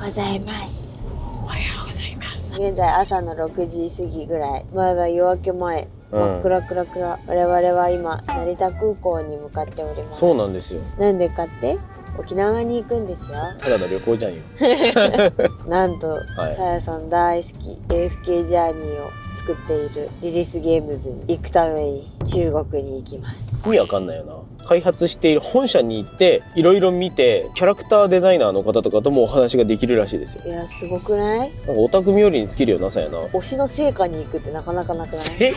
うございます。おはようございます。現在朝の6時過ぎぐらい。まだ夜明け前。真っ暗暗暗。我々は今成田空港に向かっております。そうなんですよ。なんでかって沖縄に行くんですよ。ただの旅行じゃんよ。なんと、はいさやさん大好き AFK ジャーニーを作っているリリースゲームズに行くために中国に行きます。意味わかんないよな。開発している本社に行っていろいろ見てキャラクターデザイナーの方とかともお話ができるらしいですよ。いやすごくない？なんかオタク冥利に尽きるよなさやな。推しの成果に行くってなかなかなくない？成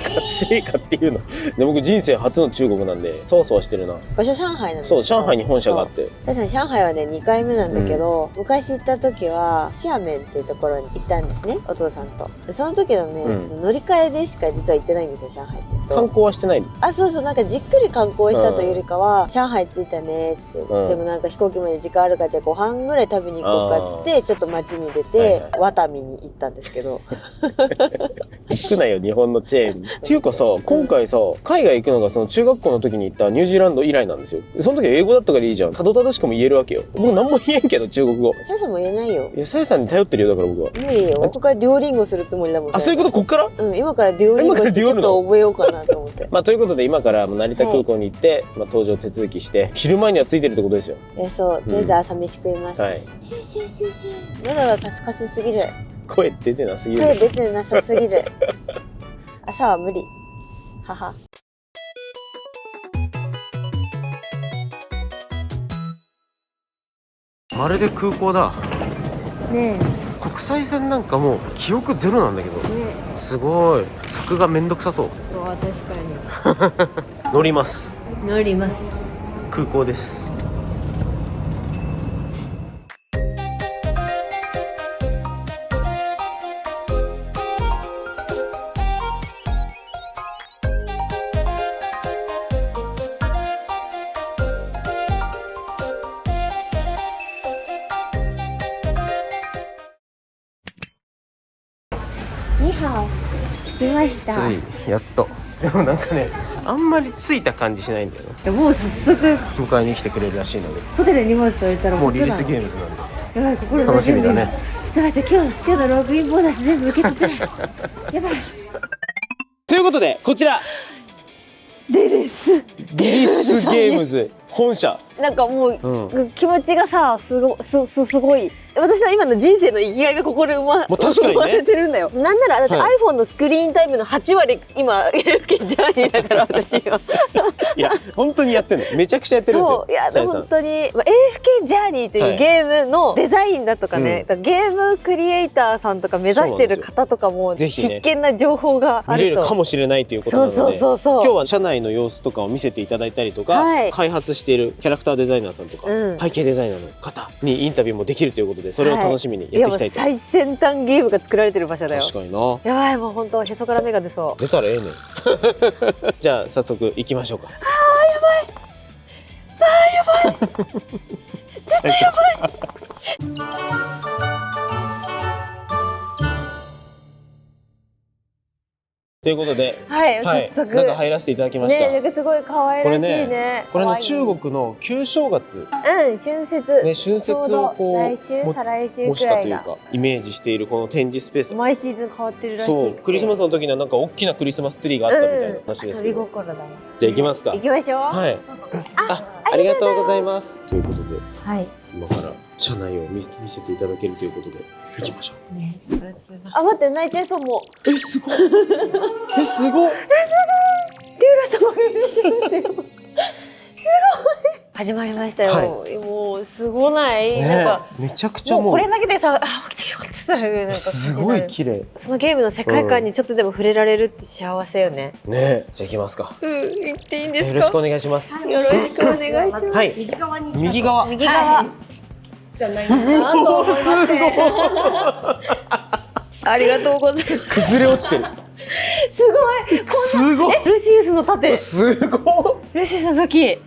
果っていうので僕人生初の中国なんでそわそわしてるな。場所上海なんですそう上海に本社があって。さやさん上海はね2回目なんだけど、昔行った時はシアメンっていうところに行ったんですね、お父さんと。その時のね、乗り換えでしか実は行ってないんですよ上海って。観光はしてないの？あ、そうそう、なんかじっくり観光したというよりかは、上海着いたねっつって、でもなんか飛行機まで時間あるからじゃあご飯ぐらい食べに行こうかっつってちょっと街に出て、ワタミに行ったんですけど行くなよ日本のチェーンっていうかさ、今回さ海外行くのがその中学校の時に行ったニュージーランド以来なんですよ。その時英語だったからいいじゃん。たどたどしくも言えるわけよ。僕何も言えんけど中国語。さやさんも言えないよ。いやさやさんに頼ってるよだから僕は。無理よ。ここからデュオリンゴするつもりだもん。あ、そういうこと？こっから？うん、今からデュオリンゴしてちょっと覚えようかなと思ってまあということで今から成田空港に行って、まあ搭乗手続きして昼前には着いてるってことですよ。そう、とりあえず朝飯食います。はい。シュシュシュシュ。喉がカスカスすぎる。声出てなすぎる。声出てなさすぎる。朝は無理。はは。まるで空港だ。ね国際線なんかもう記憶ゼロなんだけど、ねすごい柵がめんどくさそう。そう、確かに。乗ります。乗ります。空港です。ニハオ、着きました。ついやっと。でもなんかねあんまり着いた感じしないんだよね。もう早速迎えに来てくれるらしいので、ホテルに荷物置いたらもうリリースゲームズなんでやばい、心楽しみだね。ちょっと待って、今日のログインボーナス全部受け取ってないやばい。ということでこちらリリースゲームズ本社。なんかもう、気持ちがさすごい。私の今の人生の生きがいがここでもう確かにね生まれてるんだよ。なんならだって iPhone のスクリーンタイムの8割今 AFK ジャーニーだから私は。いや本当にやってるの。めちゃくちゃやってるんですよ。そう、いや本当に、AFK ジャーニーというゲームのデザインだとかね、ゲームクリエイターさんとか目指してる方とかも必見な情報があると見れるかもしれないということなので、そう今日は社内の様子とかを見せていただいたりとか、開発しているキャラクターデザイナーさんとか、背景デザイナーの方にインタビューもできるということで、それを楽しみにやっていきたいと。最先端ゲームが作られてる場所だよ。確かにな。やばい、もう本当へそから目が出そう。出たらええねんじゃあ早速行きましょうか。やばい絶対やばいということで、早速中入らせていただきました。ね、なんかすごい可愛らしいね。これね中国の旧正月、春節ね、春節をこう来週再来週模くらいがしたというかイメージしているこの展示スペース。毎シーズン変わってるらしい。そうクリスマスの時にはなんか大きなクリスマスツリーがあったみたいな話ですけど、遊び心だもん。じゃあ行きますか。行きましょう。はい。ありがとうございます。ということで、はい。今から車内を見せていただけるということで行きましょう。ね、あ、待って、泣いちゃいそう。もうすごいすごいリュウラ様がいらっしゃるんですよ。すごい始まりましたよ。もうすごない、なんかめちゃくちゃもうこれだけでさ、あ、起きてよかったなんかすごい綺麗。そのゲームの世界観にちょっとでも触れられるって幸せよね。ね、じゃあ行きますか。行っていいんですか。よろしくお願いします。よろしくお願いします。はい。右側。右側。じゃないかなと思いまして。ありがとうございます。崩れ落ちてる。すごい。すごい。ルシウスの盾。すごい。ルシウスの武器。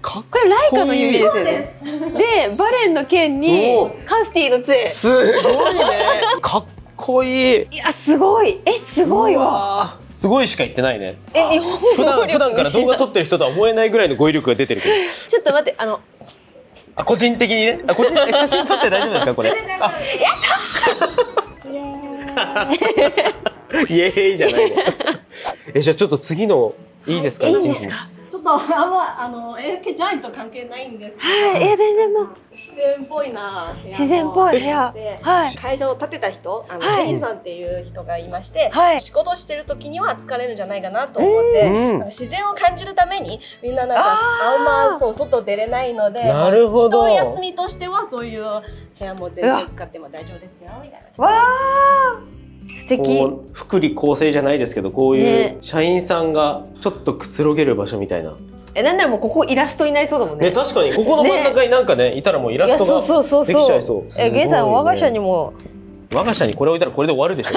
かっこいい。これライカの弓ですよね。で、バレンの剣にカスティの杖。すごいね。かっこいい。いや、すごい。すごいわ。すごいしか言ってないね。日本語普段から動画撮ってる人とは思えないぐらいの語彙力が出てるけど。ちょっと待って、あ、個人的にね。あ、個人写真撮って大丈夫ですかこれ。あ、イエーイじゃないの。じゃあちょっと次のいいですか。いいんですか。ちょっとあんまAFK ジャイアンと関係ないんですけど、はい、全然もう自然っぽいな部屋も自然っぽい部屋。はい。会社を建てた人、はいケインさんっていう人がいまして、はい仕事してる時には疲れるんじゃないかなと思って、自然を感じるためにみんななんかあんまそう外出れないので、なるほど。一休みとしてはそういう部屋も全然使っても大丈夫ですよみたいな。わあ、素敵。こう福利厚生じゃないですけど、こういう社員さんがちょっとくつろげる場所みたいな。なんならもうここイラストになりそうだもんね。ね、確かにここの真ん中になんかね、いたらもうイラストができちゃいそう。ゲイさん、我が社にも。我が社にこれ置いたらこれで終わるでしょ。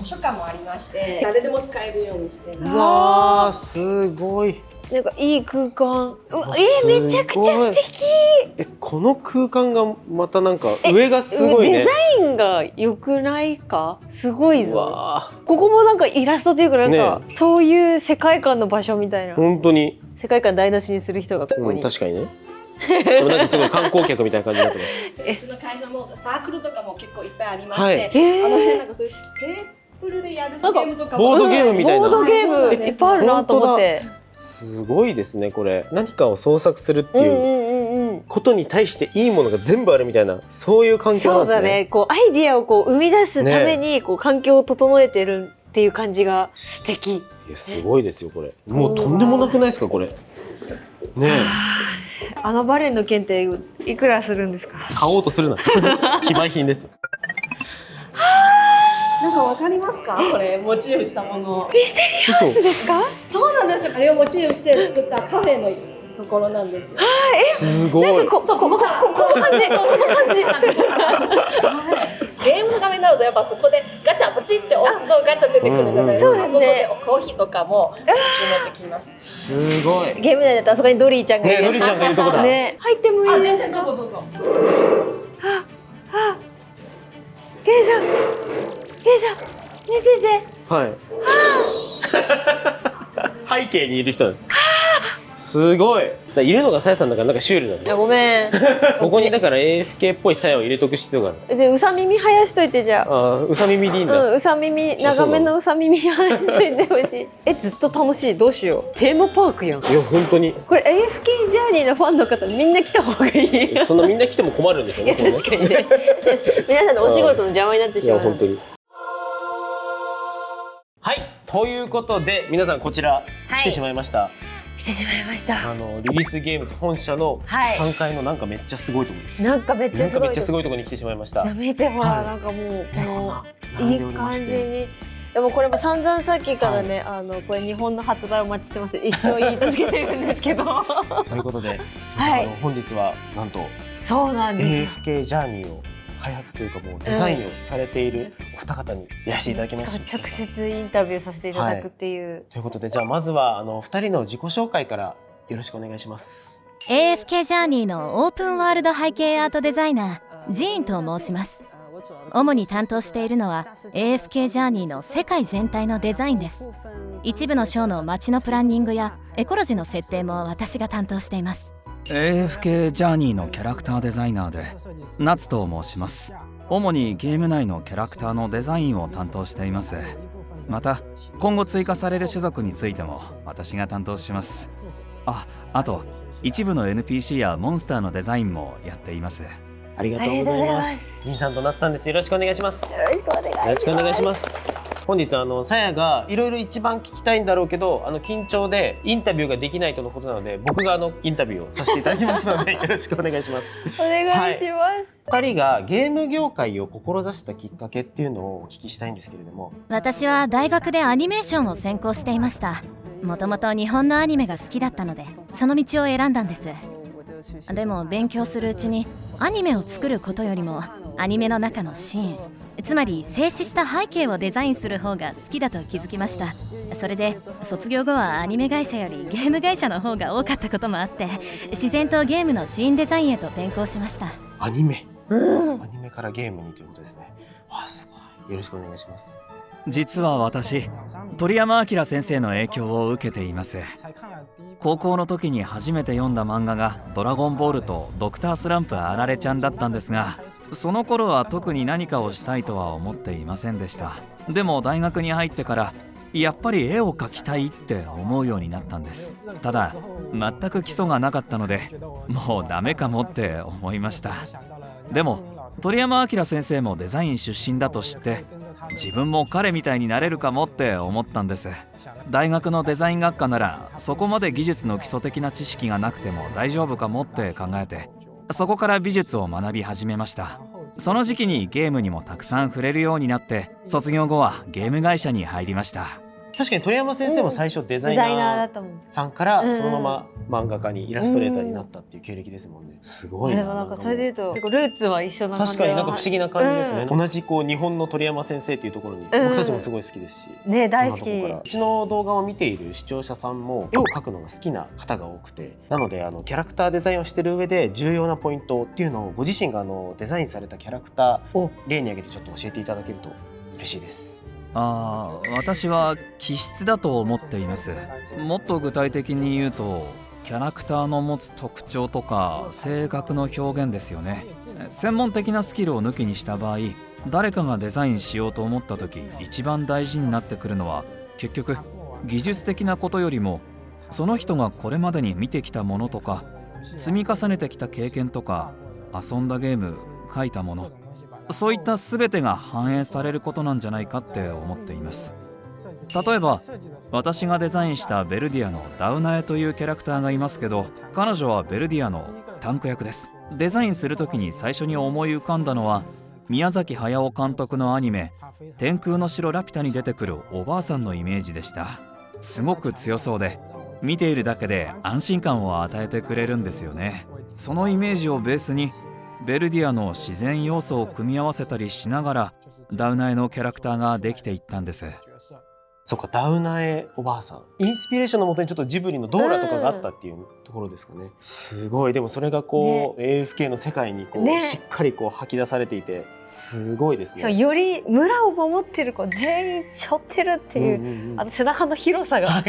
図書館もありまして、誰でも使えるようにしてます。うわー、すごい。なんかいい空間。めちゃくちゃ素敵。この空間がまたなんか上がすごいね。デザインが良くないか。すごいぞ。わここもなんかイラストっていうかなんか、そういう世界観の場所みたいな。本当に。世界観台無しにする人がここに。確かにね。でもなんかすごい観光客みたいな感じになってます。うちの会社もサークルとかも結構いっぱいありまして、あの辺なんかそういうテーブルでやるゲームとかも、ボードゲームみたいな。ボードゲームいっぱいあるなと思って。すごいですねこれ。何かを創作するっていうことに対していいものが全部あるみたいな、そういう環境なんですね。そうだね。こうアイディアをこう生み出すためにこう環境を整えてるっていう感じが素敵。いやすごいですよこれ。もうとんでもなくないですかこれ。ねえ。あのバレンの剣っていくらするんですか。買おうとするな。非売品ですよ。なんかわかりますかこれモチーフしたもの。ミステリーハウスですか。そうなんですよ。あれをモチーフして作ったカフェのところなんですよ。すごい。なんかこの感じ、この感じ。ゲームの画面になるとやっぱそこでガチャポチって押すとガチャ出てくるじゃないですか。そうですね。そこでコーヒーとかも注文できます。すごい。ゲーム内だとあそこにドリーちゃんがいる。ね、ドリーちゃんがいるとこだ。ね、入ってもいいですか。全然どうぞどうぞ。ゲイさん、寝てて。はい。背景にいる人。すごい。いるのがさやさんだからなんかシュールなんだ。ごめん。ここにだから AFK っぽいさやを入れとく必要がある。じゃあうさ耳生やしといてじゃあ。うさ耳でいいんだ。うさ耳長めのうさ耳生やしといてほしい。ずっと楽しい。どうしよう。テーマパークやん。いや本当に。これ AFK ジャーニーのファンの方みんな来た方がいい。そんなみんな来ても困るんですよね。確かにね。皆さんのお仕事の邪魔になってしまう。いや本当に。はい、ということで皆さんこちら来てしまいました。来てしまいました。リリースゲームズ本社の3階のなんかめっちゃすごいところです。なんかめっちゃすごいところに来てしまいました。見てほら、なんかもうこのいい感じに。でもこれも散々さっきからね、これ日本の発売をお待ちしてます。一生言い続けてるんですけど。ということで、本日はなんとそうなんです。AFK ジャーニーを開発というかもうデザインをされているお二方にいらしていただきました。直接インタビューさせていただくっていう。ということでじゃあまずは2人の自己紹介からよろしくお願いします。AFK ジャーニーのオープンワールド背景アートデザイナージーンと申します。主に担当しているのは AFK ジャーニーの世界全体のデザインです。一部のショーの街のプランニングやエコロジーの設定も私が担当しています。AFK ジャーニーのキャラクターデザイナーでナツと申します。主にゲーム内のキャラクターのデザインを担当しています。また今後追加される種族についても私が担当します。あと一部の NPC やモンスターのデザインもやっています。ありがとうございます。ジンさんとナツさんです。よろしくお願いします。よろしくお願いします。よろしくお願いします。本日さやがいろいろ一番聞きたいんだろうけど緊張でインタビューができないとのことなので僕がインタビューをさせていただきますのでよろしくお願いします。お願いします。2人がゲーム業界を志したきっかけっていうのをお聞きしたいんですけれども。私は大学でアニメーションを専攻していました。もともと日本のアニメが好きだったのでその道を選んだんです。でも勉強するうちにアニメを作ることよりもアニメの中のシーン、つまり静止した背景をデザインする方が好きだと気づきました。それで卒業後はアニメ会社よりゲーム会社の方が多かったこともあって自然とゲームのシーンデザインへと転向しました。アニメからゲームにということですね。わあすごい。よろしくお願いします。実は私、鳥山明先生の影響を受けています。高校の時に初めて読んだ漫画がドラゴンボールとドクタースランプあられちゃんだったんですが、その頃は特に何かをしたいとは思っていませんでした。でも大学に入ってからやっぱり絵を描きたいって思うようになったんです。ただ全く基礎がなかったので、もうダメかもって思いました。でも鳥山明先生もデザイン出身だと知って、自分も彼みたいになれるかもって思ったんです。大学のデザイン学科ならそこまで技術の基礎的な知識がなくても大丈夫かもって考えて、そこから美術を学び始めました。その時期にゲームにもたくさん触れるようになって、卒業後はゲーム会社に入りました。確かに鳥山先生も最初デザイデザイナーナーだったもん。さんからそのまま漫画家にイラストレーターになったっていう経歴ですもんね。すごいな。でもなんかそれで言うと結構ルーツは一緒な感じ確かになんか不思議な感じですね。うん同じこう日本の鳥山先生っていうところに、うん僕たちもすごい好きですし。ね、大好き。こんなとこからうちの動画を見ている視聴者さんも絵を描くのが好きな方が多くて、なのでキャラクターデザインをしてる上で重要なポイントっていうのをご自身がデザインされたキャラクターを例に挙げてちょっと教えていただけると嬉しいです。私は気質だと思っています。もっと具体的に言うと、キャラクターの持つ特徴とか性格の表現ですよね。専門的なスキルを抜きにした場合、誰かがデザインしようと思った時、一番大事になってくるのは結局技術的なことよりも、その人がこれまでに見てきたものとか積み重ねてきた経験とか、遊んだゲーム、書いたもの、そういった全てが反映されることなんじゃないかって思っています。例えば私がデザインしたベルディアのダウナエというキャラクターがいますけど、彼女はベルディアのタンク役です。デザインする時に最初に思い浮かんだのは、宮崎駿監督のアニメ「天空の城ラピュタ」に出てくるおばあさんのイメージでした。すごく強そうで、見ているだけで安心感を与えてくれるんですよね。そのイメージをベースにベルディアの自然要素を組み合わせたりしながら、ダウナエのキャラクターができていったんです。そっか、ダウナエおばあさん、インスピレーションのもとにちょっとジブリのドーラとかがあったっていうところですかね。すごい。でもそれがこう、AFK の世界にこう、しっかりこう吐き出されていて、すごいですね。より村を守ってる子全員背負ってるっていう、あと背中の広さが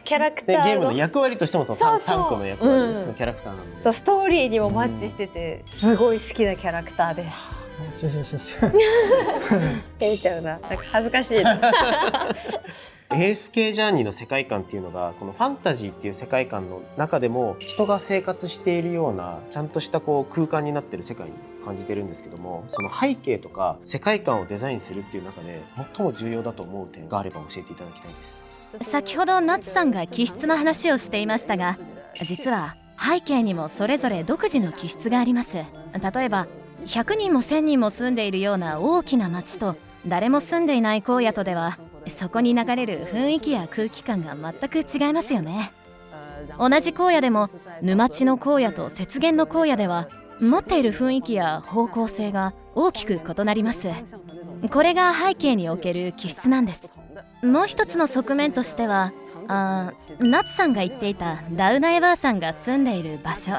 キャラクターのゲームの役割としてもそのタンクの役割のキャラクターなので、そう、ストーリーにもマッチしてて、すごい好きなキャラクターです。照れちゃうな、なんか恥ずかしいな。AFK ジャーニーの世界観っていうのが、このファンタジーっていう世界観の中でも人が生活しているようなちゃんとしたこう空間になってる世界に感じてるんですけども、その背景とか世界観をデザインするっていう中で最も重要だと思う点があれば教えていただきたいです。先ほどナツさんが気質の話をしていましたが、実は背景にもそれぞれ独自の気質があります。例えば100人も1000人も住んでいるような大きな町と、誰も住んでいない荒野とでは、そこに流れる雰囲気や空気感が全く違いますよね。同じ荒野でも沼地の荒野と雪原の荒野では、持っている雰囲気や方向性が大きく異なります。これが背景における気質なんです。もう一つの側面としては、ナツさんが言っていたダウナエばあさんが住んでいる場所。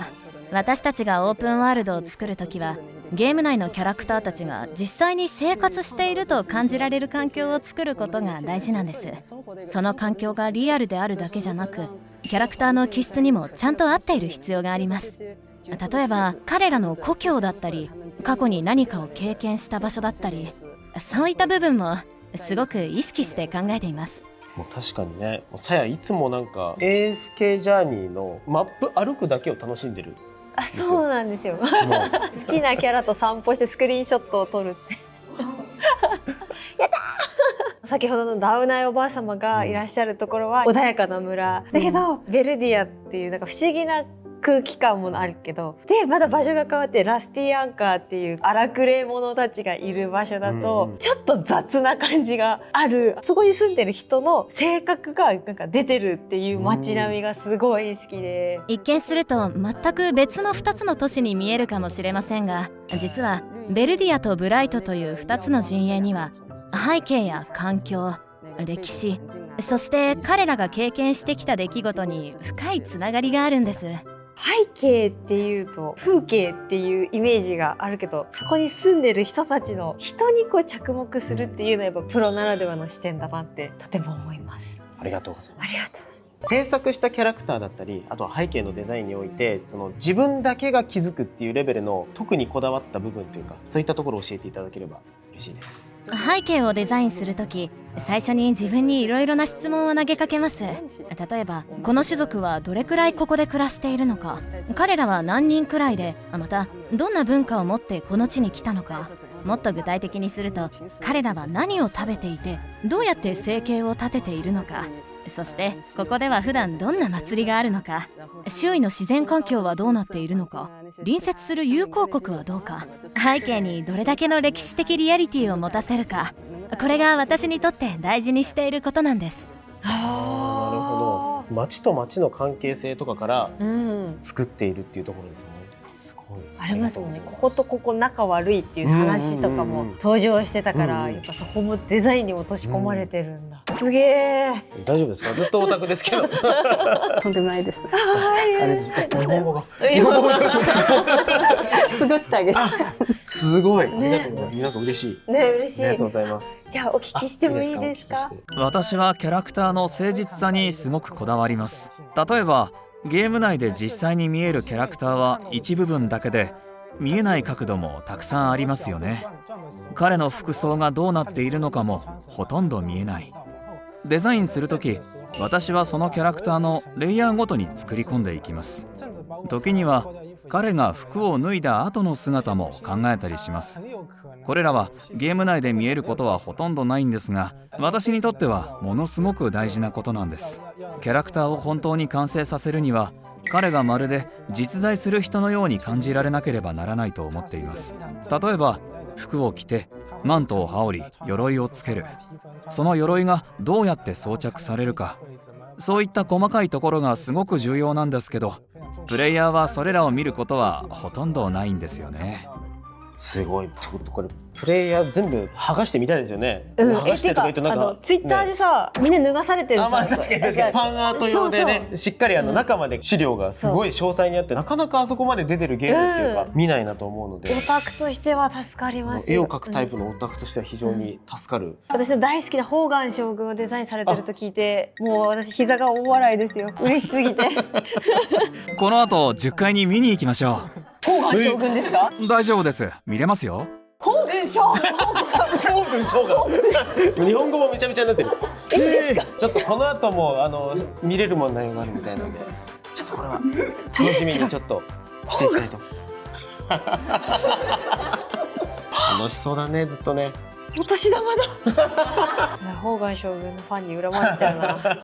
私たちがオープンワールドを作るときは、ゲーム内のキャラクターたちが実際に生活していると感じられる環境を作ることが大事なんです。その環境がリアルであるだけじゃなく、キャラクターの気質にもちゃんと合っている必要があります。例えば彼らの故郷だったり、過去に何かを経験した場所だったり、そういった部分もすごく意識して考えています。もう確かにね、さやいつもなんか AFK ジャーニーのマップ歩くだけを楽しんでる。そうなんですよ。好きなキャラと散歩してスクリーンショットを撮るってやったー。先ほどのダウナイおばあ様がいらっしゃるところは穏やかな村だけど、ベルディアっていうなんか不思議な空気感もあるけど、でまだ場所が変わってラスティアンカーっていう荒くれ者たちがいる場所だと、ちょっと雑な感じがある、そこに住んでる人の性格がなんか出てるっていう街並みがすごい好きで、一見すると全く別の2つの都市に見えるかもしれませんが、実はベルディアとブライトという2つの陣営には背景や環境、歴史、そして彼らが経験してきた出来事に深いつながりがあるんです。背景っていうと風景っていうイメージがあるけど、そこに住んでる人たちの人にこう着目するっていうのはやっぱプロならではの視点だなってとても思います。ありがとうございます。ありがとう。制作したキャラクターだったり、あとは背景のデザインにおいて、その自分だけが気づくっていうレベルの特にこだわった部分というか、そういったところを教えていただければ嬉しいです。背景をデザインするとき、最初に自分にいろいろな質問を投げかけます。例えば、この種族はどれくらいここで暮らしているのか、彼らは何人くらいで、またどんな文化を持ってこの地に来たのか。もっと具体的にすると、彼らは何を食べていて、どうやって生計を立てているのか、そしてここでは普段どんな祭りがあるのか、周囲の自然環境はどうなっているのか、隣接する友好国はどうか、背景にどれだけの歴史的リアリティを持たせるか、これが私にとって大事にしていることなんです。なるほど。町と町の関係性とかから作っているっていうところですね。すごい。ありますもんね。こことここ仲悪いっていう話とかも登場してたから、やっぱそこもデザインに落とし込まれてるんだ。すげえ。大丈夫ですか？ずっとオタクですけど。とんでもないです。あれ日本語が。過ごしてあげる。すごい。ありがとうございます。なんか嬉しい。ね、嬉しい。ありがとうございます。じゃあお聞きしてもいいですか？私はキャラクターの誠実さにすごくこだわります。例えばゲーム内で実際に見えるキャラクターは一部分だけで、見えない角度もたくさんありますよね。彼の服装がどうなっているのかもほとんど見えない。デザインするとき、私はそのキャラクターのレイヤーごとに作り込んでいきます。時には彼が服を脱いだ後の姿も考えたりします。これらはゲーム内で見えることはほとんどないんですが、私にとってはものすごく大事なことなんです。キャラクターを本当に完成させるには、彼がまるで実在する人のように感じられなければならないと思っています。例えば服を着てマントを羽織り鎧をつける、その鎧がどうやって装着されるか、そういった細かいところがすごく重要なんですけど、プレイヤーはそれらを見ることはほとんどないんですよね。すごい。ちょっとこれプレイヤー全部剥がしてみたいですよね。剥がしてとか言うとなんかツイッターでさ、みんな脱がされてるさ。まあ確かに確かに。パンアート用でね、しっかり中まで資料がすごい詳細にあって、なかなかあそこまで出てるゲームっていうか見ないなと思うので、オタクとしては助かりますよ。絵を描くタイプのオタクとしては非常に助かる。私の大好きなホーガン将軍をデザインされてると聞いて、もう私膝が大笑いですよ。嬉しすぎて。この後10階に見に行きましょホーガン将軍ですか？う。大丈夫です。見れますよ。ホーガン将軍。将軍将軍。日本語もめちゃめちゃになってる。いいですか？ちょっとこの後も見れるもん内容があるみたいなんで、ちょっとこれは楽しみにちょっとしていきたいと。楽しそうだね、ずっとね。お年玉だ。ホーガン将軍のファンに恨まれちゃうな。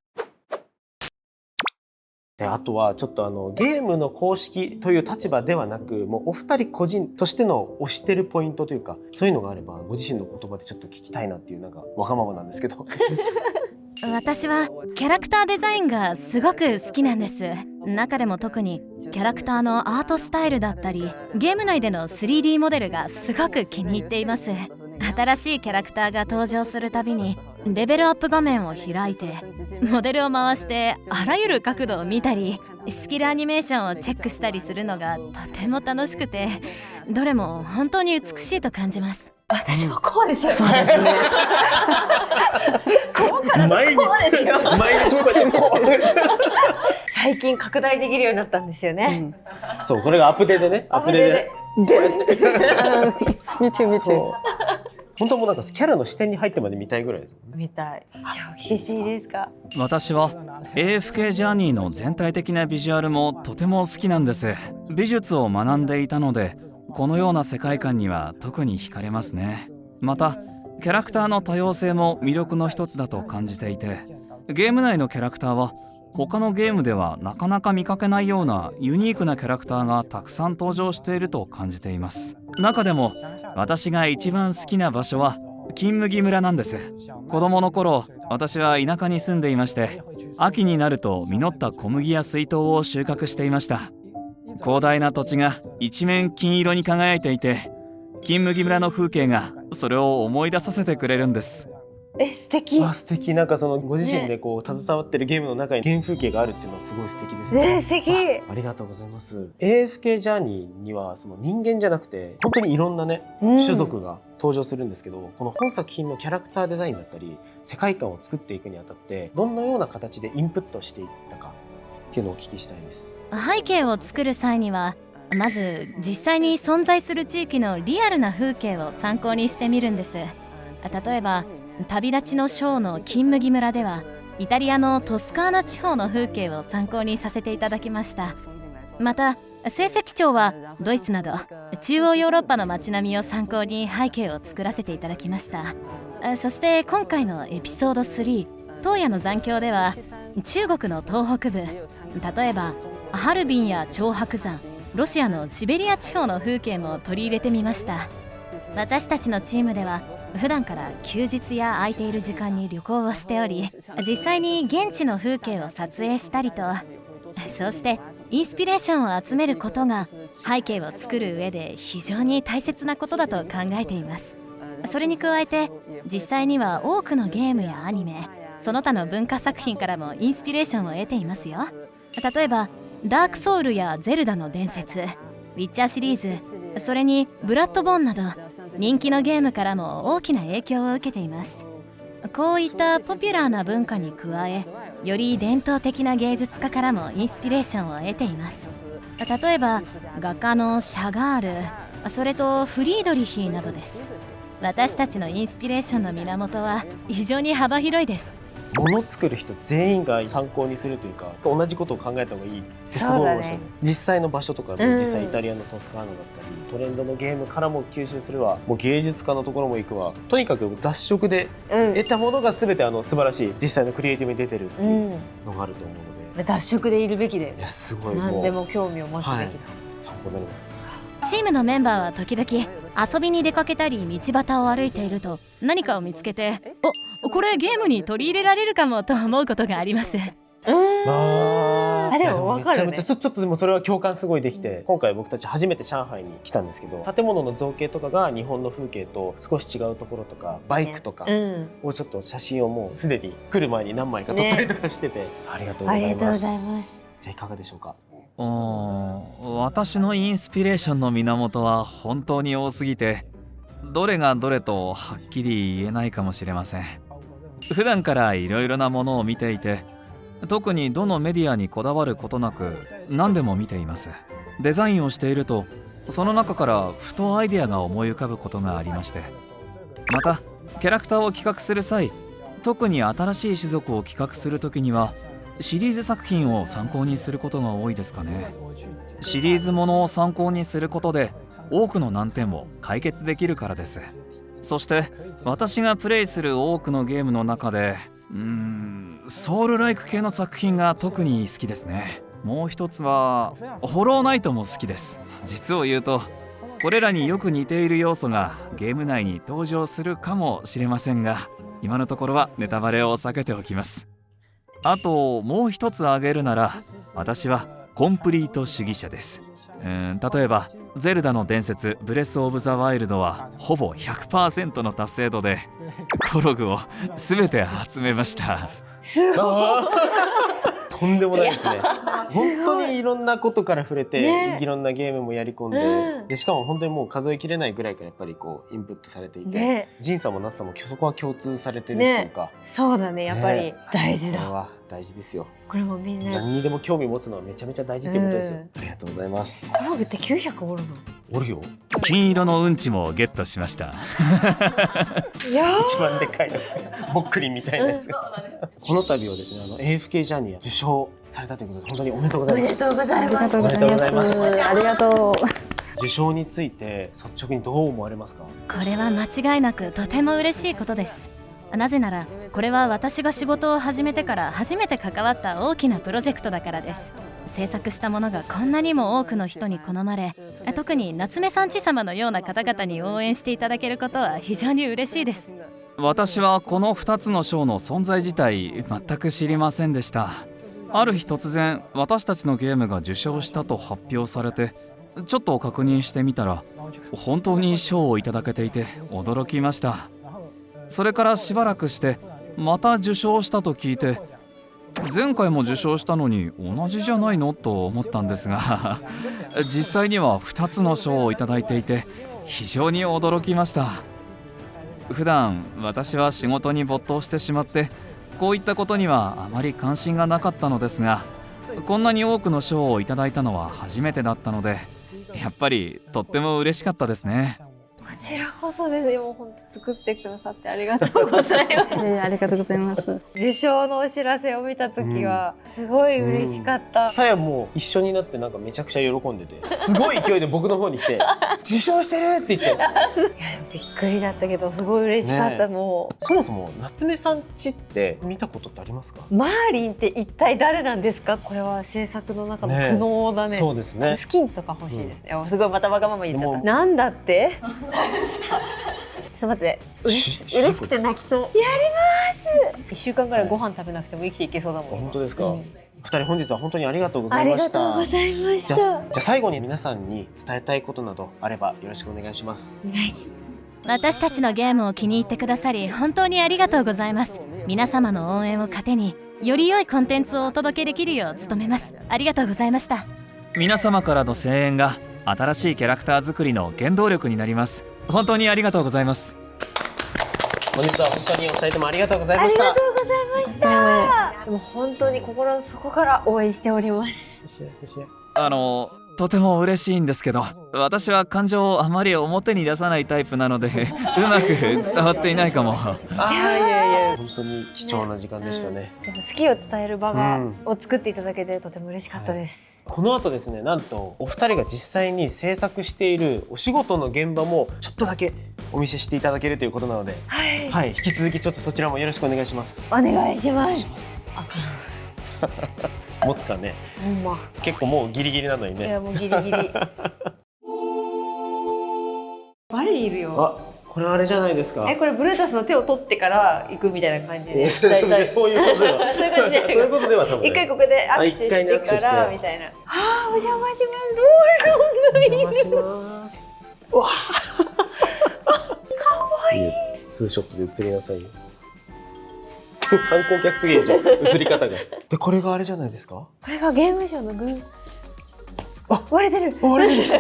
で、あとはちょっとゲームの公式という立場ではなく、もうお二人個人としての推してるポイントというか、そういうのがあればご自身の言葉でちょっと聞きたいなっていう、なんかわがままなんですけど。私はキャラクターデザインがすごく好きなんです。中でも特にキャラクターのアートスタイルだったり、ゲーム内での 3D モデルがすごく気に入っています。新しいキャラクターが登場するたびにレベルアップ画面を開いてモデルを回してあらゆる角度を見たり、スキルアニメーションをチェックしたりするのがとても楽しくて、どれも本当に美しいと感じます。私もこうですよ。そうですね。こうからこうですよ。毎日こうやってこう。最近拡大できるようになったんですよね。そう、これがアップデートね。アップデートで。見て見て。本当もうなんかキャラの視点に入ってまで見たいぐらいですもんね。見たい。じゃあお聞きしていいですか？私は AFK ジャーニーの全体的なビジュアルもとても好きなんです。美術を学んでいたので、このような世界観には特に惹かれますね。またキャラクターの多様性も魅力の一つだと感じていて、ゲーム内のキャラクターは他のゲームではなかなか見かけないようなユニークなキャラクターがたくさん登場していると感じています。中でも私が一番好きな場所は金麦村なんです。子供の頃、私は田舎に住んでいまして、秋になると実った小麦や水筒を収穫していました。広大な土地が一面金色に輝いていて、金麦村の風景がそれを思い出させてくれるんです。素敵。素敵。なんかそのご自身でこう携わってるゲームの中に原風景があるっていうのはすごい素敵ですね。ね、素敵。ありがとうございます。AFK ジャーニーにはその人間じゃなくて本当にいろんなね、種族が登場するんですけど、この本作品のキャラクターデザインだったり世界観を作っていくにあたってどのような形でインプットしていったかっていうのをお聞きしたいです。背景を作る際にはまず実際に存在する地域のリアルな風景を参考にしてみるんです。例えば旅立ちのショーの金麦村ではイタリアのトスカーナ地方の風景を参考にさせていただきました。また成績帳はドイツなど中央ヨーロッパの街並みを参考に背景を作らせていただきました。そして今回のエピソード3東野の残響では中国の東北部、例えばハルビンや長白山、ロシアのシベリア地方の風景も取り入れてみました。私たちのチームでは普段から休日や空いている時間に旅行をしており、実際に現地の風景を撮影したりと、そうしてインスピレーションを集めることが背景を作る上で非常に大切なことだと考えています。それに加えて実際には多くのゲームやアニメ、その他の文化作品からもインスピレーションを得ていますよ。例えばダークソウルやゼルダの伝説、ウィッチャーシリーズ、それにブラッドボーンなど人気のゲームからも大きな影響を受けています。こういったポピュラーな文化に加え、より伝統的な芸術家からもインスピレーションを得ています。例えば画家のシャガール、それとフリードリヒなどです。私たちのインスピレーションの源は非常に幅広いです。物作る人全員が参考にするというか同じことを考えた方がいいってすごい思いましたね。実際の場所とか、実際イタリアのトスカーナだったりトレンドのゲームからも吸収するわ、もう芸術家のところも行くわ、とにかく雑食で得たものが全て素晴らしい実際のクリエイティブに出てるっていうのがあると思うので、雑食でいるべきで、いやすごい何でも興味を持つべきだ、参考になります。チームのメンバーは時々遊びに出かけたり道端を歩いていると何かを見つけて、これゲームに取り入れられるかもと思うことがあります。でも分かるね。めちゃめちゃちょっとでもそれは共感すごいできて、今回僕たち初めて上海に来たんですけど、建物の造形とかが日本の風景と少し違うところとかバイクとかをちょっと写真をもうすでに来る前に何枚か撮ったりとかしてて、ありがとうございます。ありがとうございます。じゃあいかがでしょうか。私のインスピレーションの源は本当に多すぎて、どれがどれとはっきり言えないかもしれません。普段からいろいろなものを見ていて、特にどのメディアにこだわることなく何でも見ています。デザインをしているとその中からふとアイデアが思い浮かぶことがありまして、またキャラクターを企画する際、特に新しい種族を企画するときにはシリーズ作品を参考にすることが多いですかね。シリーズものを参考にすることで多くの難点を解決できるからです。そして私がプレイする多くのゲームの中でソウルライク系の作品が特に好きですね。もう一つはホローナイトも好きです。実を言うとこれらによく似ている要素がゲーム内に登場するかもしれませんが、今のところはネタバレを避けておきます。あともう一つ挙げるなら、私はコンプリート主義者です。例えばゼルダの伝説ブレスオブザワイルドはほぼ 100% の達成度でコログを全て集めました。すごいとんでもないですね。本当にいろんなことから触れて、いろんなゲームもやり込んで、しかも本当にもう数えきれないぐらいからやっぱりこうインプットされていて、ジンさんもナスさんもそこは共通されてるっていうか、そうだね、やっぱり大事だ。これは大事ですよ。これもみんな何にでも興味持つのはめちゃめちゃ大事ってことですよ。ありがとうございます。コログって900おるの？おるよ。金色のうんちもゲットしました。いや一番でかいやつがぼっくりみたいなやつがこの度はですね、AFK ジャーニー受賞されたということで本当におめでとうございます。おめでとうございます。おめでとうございます。ありがとう。受賞について率直にどう思われますか？これは間違いなくとても嬉しいことです。なぜならこれは私が仕事を始めてから初めて関わった大きなプロジェクトだからです。制作したものがこんなにも多くの人に好まれ、特に夏目さんち様のような方々に応援していただけることは非常に嬉しいです。私はこの2つの賞の存在自体全く知りませんでした。ある日突然私たちのゲームが受賞したと発表されて、ちょっと確認してみたら本当に賞をいただけていて驚きました。それからしばらくしてまた受賞したと聞いて、前回も受賞したのに同じじゃないのと思ったんですが実際には2つの賞をいただいていて非常に驚きました。普段私は仕事に没頭してしまってこういったことにはあまり関心がなかったのですが、こんなに多くの賞をいただいたのは初めてだったので、やっぱりとっても嬉しかったですね。こちらこそですよ。もう本当作ってくださってありがとうございます。ありがとうございます。受賞のお知らせを見た時はすごい嬉しかった。さやも一緒になってなんかめちゃくちゃ喜んでて、すごい勢いで僕の方に来て「受賞してる!」って言って。びっくりだったけどすごい嬉しかった。ね、もうそもそも夏目さんちって見たことってありますか？マーリンって一体誰なんですか？これは制作の中の苦悩だね。そうですね。スキンとか欲しいですね。すごいまたわがまま言っちゃった。もうなんだって？ちょっと待って、嬉しくて泣きそう。やります。1週間ぐらいご飯食べなくても生きていけそうだもん。本当ですか？うん、2人本日は本当にありがとうござありがいました。とうございました。じゃあ最後に皆さんに伝えたいことなどあればよろしくお願いします。お願いします。私たちのゲームを気に入ってくださり本当にありがとうございます。皆様の応援を糧により良いコンテンツをお届けできるよう努めます。ありがとうございました。皆様からの声援が新しいキャラクター作りの原動力になります。本当にありがとうございます。本日は本当にお二人ともありがとうございました。ありがとうございました。でも本当に心の底から応援しております。とても嬉しいんですけど、私は感情をあまり表に出さないタイプなのでうまく伝わっていないかも。いや本当に貴重な時間でしたね。でも好きを伝える場を作っていただけてとても嬉しかったです。この後ですね、なんとお二人が実際に制作しているお仕事の現場もちょっとだけお見せしていただけるということなので、はい、引き続きちょっとそちらもよろしくお願いします。お願いします。持つかね。ほんま。結構もうギリギリなのにね。いやもうギリギリ。バレいるよ。あ、これあれじゃないですか。これブルータスの手を取ってから行くみたいな感じで。そういうことでは。そういう感じじゃない。そういうことでは多分。一回ここで握手してからみたいな。はあ、お邪魔します。ロールお邪魔します。わあ。可愛い。ツーショットで写りなさいよ。観光客すぎるじゃん、映り方が。で、これがあれじゃないですか。これがゲームショーの群。あ、割れてる。割れてる。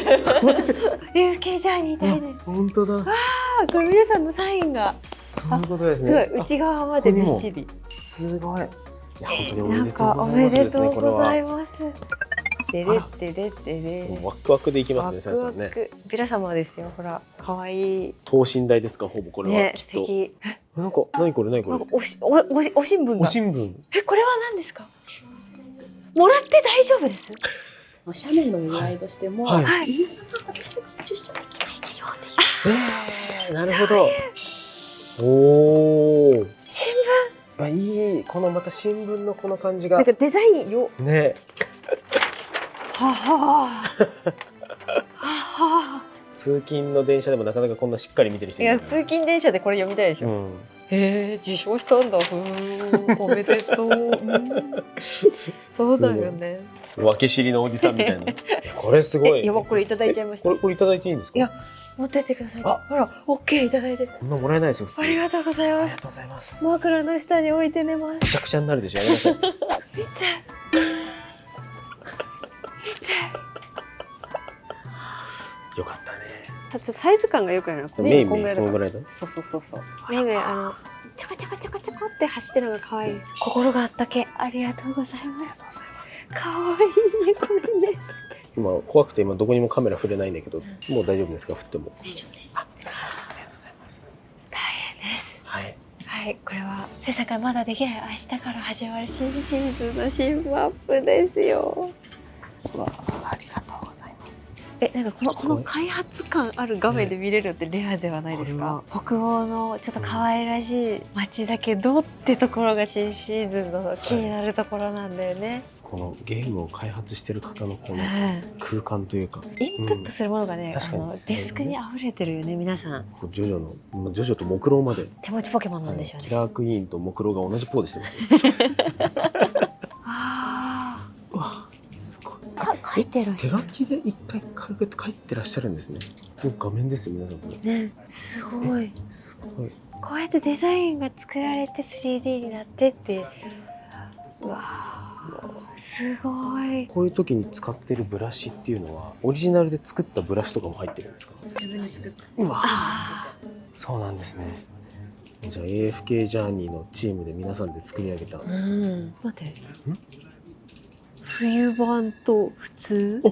UFK ジャーニー出てる。本当だ。ああ、これ皆さんのサインが。そういうことですね。すごい、内側までびっしり。すごい。いや、本当におめでとうおございめでますですね。とうございこます。でれってれってれ。れは。ワクワクでいきますね、さやさんね。ビラ様ですよ、ほら、可愛い。等身大ですか、ほぼこれは。ね、素敵。なんか、何これ、何これ。お新聞が。お新聞。これは何ですか。もらって大丈夫です。社名の由来としても、はい。皆さん私たち受賞できましたよっていう。なるほど。おお。新あ、いい、このまた新聞のこの感じ聞。がなん。かデザインよ。ね。はは。は。通勤の電車でもなかなかこんなしっかり見てる人いや、通勤電車でこれ読みたいでしょ。うん。へえ、受賞したんだ。おめでとう。そうだよね。分け知りのおじさんみたいな。これすごい。やば、これいただいちゃいました。これいただいていいんですか。いや、持ってってください。あほら、オッケーいただいて。こんなもらえないですよ、普通。ありがとうございますありが。とうございます。枕の下に置いて寝ます。めちゃくちゃになるでしょ。やめなさい。見て。見て。よかったね。ちょっとサイズ感が良くないの。メイこんぐらいだから。このぐらいだ。そう。ねえちょこちょこって走ってるのが可愛い。心があったけ。ありがとうございます。可愛いね、これね。今怖くて今どこにもカメラ触れないんだけど、もう大丈夫ですか、振っても。大丈夫です。ありがとうございます。大変です。はい。はい、これは制作がまだできない明日から始まる新シーズンの新マップですよ。ありがとうございます。なんかこの開発感ある画面で見れるってレアではないですか。北欧のちょっと可愛らしい街だけどってところが新シーズンの気になるところなんだよね。このゲームを開発してる方のこの空間というか、インプットするものがね、確かにデスクに溢れてるよね、皆さん。ジョジョと木狼まで手持ちポケモンなんでしょうね。キラークイーンと木狼が同じポーズしてますよ。あうわ、すごい。書いてらっしゃる。手書きで一回書いてらっしゃるんですね。この画面ですよ、皆さんこれ。ね、すごい。すごい。こうやってデザインが作られて 3D になってって、うわーすごい。こういう時に使ってるブラシっていうのはオリジナルで作ったブラシとかも入ってるんですか？自分で作った。うわ、そうなんですね。じゃあ AFK ジャーニーのチームで皆さんで作り上げた、待って冬版と普通、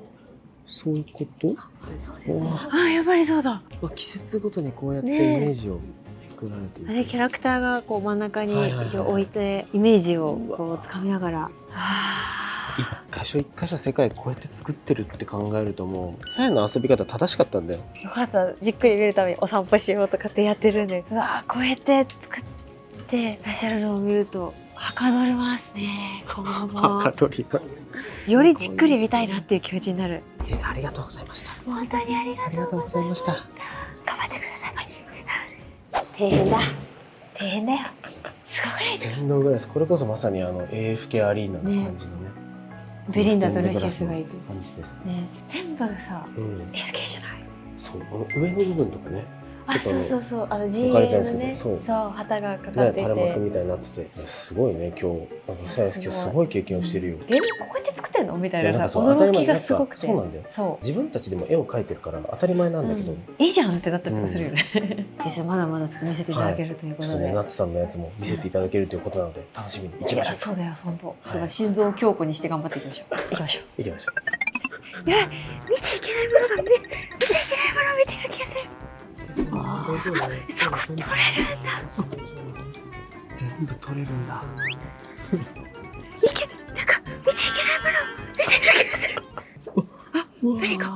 そういうこと？そうですね。あ、やっぱりそうだ。季節ごとにこうやってイねえメージを作られていあれく。キャラクターがこう真ん中にはいはいはい一応置いてイメージをこうつかみながら、一箇所一箇所世界こうやって作ってるって考えると、もうさやの遊び方正しかったんだよ。よかった。じっくり見るためにお散歩しようとかってやってるんで、うわーこうやって作ってらっしゃるのを見るとはかどりますね。今後はかもどります。よりじっくり見たいなっていう気持ちになる。実際ありがとうございました。本当にありがありがとうございました。頑張ってください。大変だ。大変だよ。すごくないですか？天皇グラス、これこそまさにAFK アリーナの感じのね。ベリンダとルシウスがいる感じです。ね。全部がさ、うん。 AFK じゃない。そう、上の部分とかね。あ、ちょっとそうそうそう、陣分かれちゃうんです営のね、けどそうそう旗がかかってて、垂れ幕みたいになってて、すごいね今日。なんかさや今日すごい経験をしてるよ。ゲームこうやって作ってんのみたいいやなんなさ、かそう驚きがすごくて、そうなんだよ。そう。自分たちでも絵を描いてるから当たり前なんだけど、いいじゃんってなったりとかするよね。いつまだまだちょっと見せていただけるということで。ちょっとねナッツさんのやつも見せていただけるということなので楽しみに行きいやましょう。そうだよ、本当。ちょっと心臓を強固にして頑張っていきましょう。行きましょ行きましょう。いや、見ちゃいけないものが見ちゃいけないものを見てる気がする。そこ取れるんだ。全部取れるんだ。なんか見ちゃいけないものを見せる気がする。うわ何か。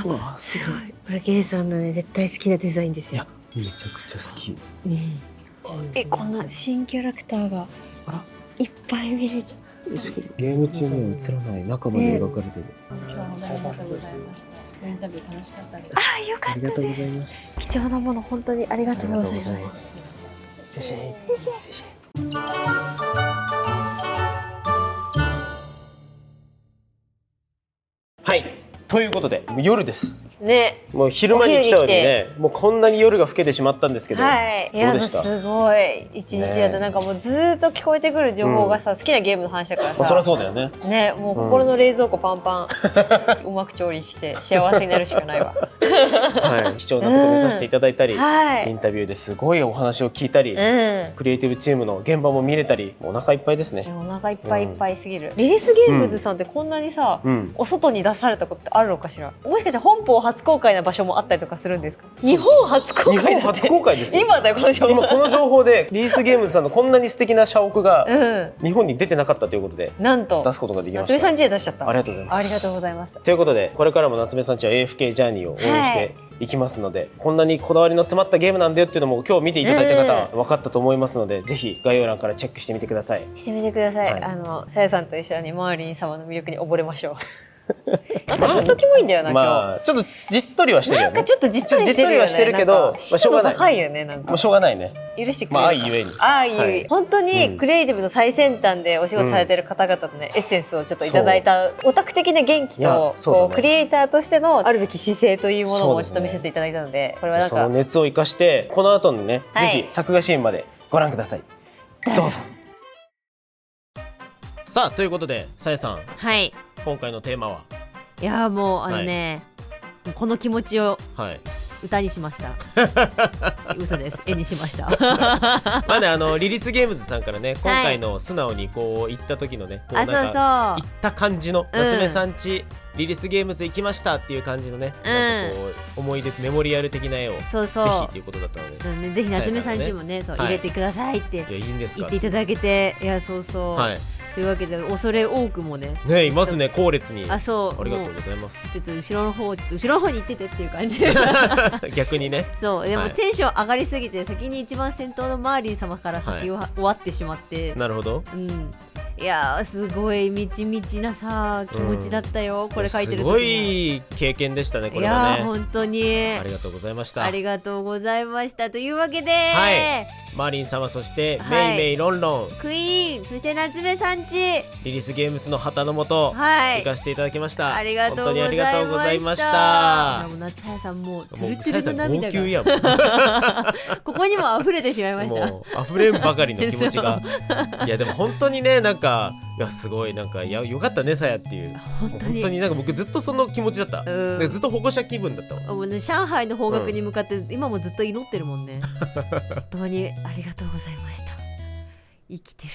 うわすごい。これゲイさんのね絶対好きなデザインですよ。めちゃくちゃ好き。こんな新キャラクターがあらいっぱい見れちゃう。ゲーム中には映らない中まで描かれてる。今日は本当にありがとうございました。インタビュー楽しかったです。あ、よかったありがとうございでます。す。貴重なもの本当にありがとうございありがとうございま。ますす。谢谢。谢谢。はい。ということで夜です。ね。もう昼間に来たのにね、もうこんなに夜が更けてしまったんですけど、はい。いやどうでした？すごい一日やった。なんかもうずーっと聞こえてくる情報がさ、好きなゲームの話だからまあ、そりゃさ。そうだよね。ね、もう心の冷蔵庫パンパン。うまく調理して幸せになるしかないわ。はい。貴重なところ見させていただいたり、はい。インタビューですごいお話を聞いたり、うん。クリエイティブチームの現場も見れたり、もうお腹いっぱいですね。お腹いっぱいいっぱいすぎる。リリースゲームズさんってこんなにさ、うん。お外に出されたことってあるのかしら。もしかしたら本邦初公開な場所もあったりとかするんですか。日本初公日開だって。本初公開ですよ。今だよこの情報。今この情報でリリースゲームズさんのこんなに素敵な社屋がう日本に出てなかったということでん。なんと出すことができました。夏目さん家で出しちゃった。ありがとうございます。ありがとうございます。ということでこれからも夏目さんちは AFK ジャーニーを応援していきますので、こんなにこだわりの詰まったゲームなんだよっていうのも今日見ていただいた方は分かったと思いますので、ぜひ概要欄からチェックしてみてください。してみてください。はいさやさんと一緒にマーリン様の魅力に溺れましょう。なんかずっとキモいんだよな、まあちょっとじっとりはしてるよね。今日。なんかちょっとじっとりしてるよね。じっとりはしてるけどなんかまあしょうがない湿度高いよね、なんかもう。しょうがないね。許してくれるか。まあ愛ゆえに愛ゆえに、はい本当うんにクリエイティブの最先端でお仕事されてる方々のね、エッセンスをちょっといただいたオタク的な元気いやと、そうだねこうクリエイターとしてのあるべき姿勢というものそうですねもちょっと見せていただいたので、これはなんそのか熱を生かしてこの後のね、はいぜひ作画シーンまでご覧ください。どうぞ。さあということでさやさんはい今回のテーマはいやもうこの気持ちをはい。歌にしました嘘です、絵にしましたまあねリリースゲームズさんからね今回の素直にこう行った時のね、こうあ、なんかそう行った感じの、うん夏目さんちリリースゲームズ行きましたっていう感じのね、なんかこう思い出メモリアル的な絵をそうそうぜひっていうことだったので、そうね、ぜひ夏目さんちもね、そうはい入れてくださいっていやいいんですか言っていただけて、いやそうそう、はいというわけで恐れ多くもねねいますね後列に。あ、そうありがとうもございます。ちょっと後ろの方に行っててっていう感じ逆にね。そうでも、はいテンション上がりすぎて先に一番先頭のマーリン様から先を、終わってしまって、なるほど。うんいやーすごいみちみちなさ気持ちだったよ、これ書いてる時もすごい経験でしたねこいれはね。やー本当にありがとうございました。ありがとうございましたというわけで、はいマーリン様、そしてはいメイメイロンロン、クイーン、そして夏目さんち。リリスゲームスの旗のもと、はい行かせていただきました。ありがとうございました。本当にありがとうございましいやた。もう夏早さんもうトもうゥルトゥルの涙号泣がやここにも溢れてしまいました。もう溢れんばかりの気持ちがいやでも本当にね、なんかいやすごい、なんかいやよかったねさやっていう、本当にもう本当になんか僕ずっとその気持ちだった、うんでずっと保護者気分だったわ。もうね、上海の方角に向かって今もずっと祈ってるもんね。本当にありがとうございました。生きてる。